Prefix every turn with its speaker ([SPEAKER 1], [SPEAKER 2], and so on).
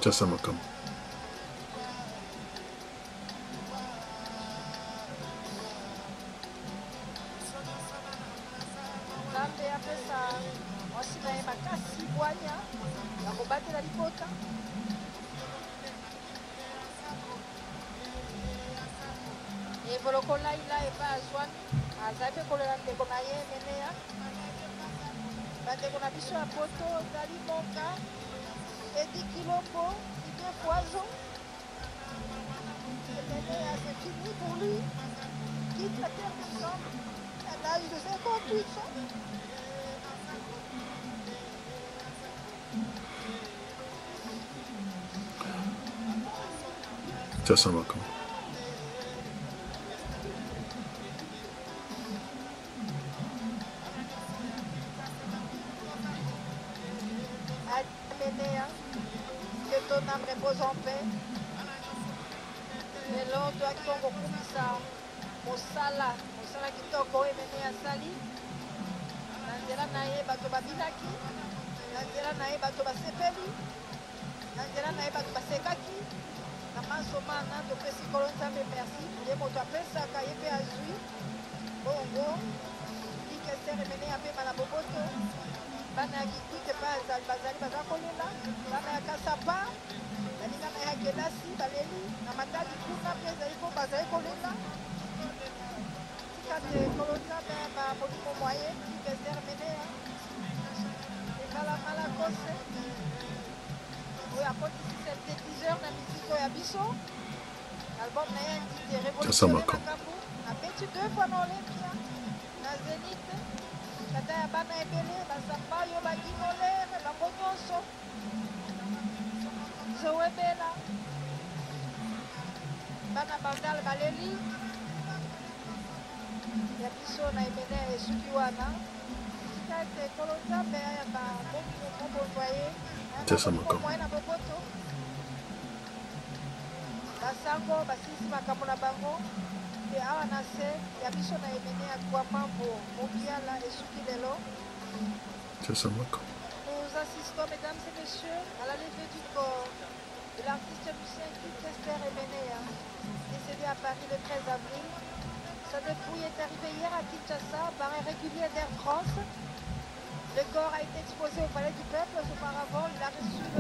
[SPEAKER 1] Tasamakam.
[SPEAKER 2] C'est fini pour lui. Quitte la terre du sang à l'âge de 58 ans.
[SPEAKER 1] Tasamakam.
[SPEAKER 2] Que ton âme repose en paix. Lelo twakitongo kumisa mosala kitoko emene ya sali na nzela na ye bato babinaki na nzela na ye bato basepeli na nzela na ye bato basekaki na masomana topesi nkolo nzambe merci ye moto apesaka ye mpe azwi bongo likesere emene ya pema na boboto bana ya kitike bazali baza kolela bana ya kasapa baninga na ya kelasi baleli na matadi kuna mpe ezali po bazali kolela tika te kolonzambe na molimo moye likesere menea ekala malakose oyo akotisi synthétiseur na miziko ya biso album na ye intite révolutionne makambo abeti 2 fois na olympia na zénith kata ya bana ebele basamba oyo baginolere bango nyonso zowebela bana bandal baleli ya biso na emene esuki wana tika ete kolo nzambe ayamba mobondoye moye na boboto basango basilisi makambo na bango mpe awa na se ya biso na emene ya kwamambo mokiala esuki lelo. Nous assistons, mesdames et messieurs, à la levée du corps de l'artiste musicien Esther Emenea, décédé à Paris le 13 avril. Sa dépouille est arrivée hier à Kinshasa par un régulier d'Air France. Le corps a été exposé au Palais du Peuple. Auparavant, il a reçu le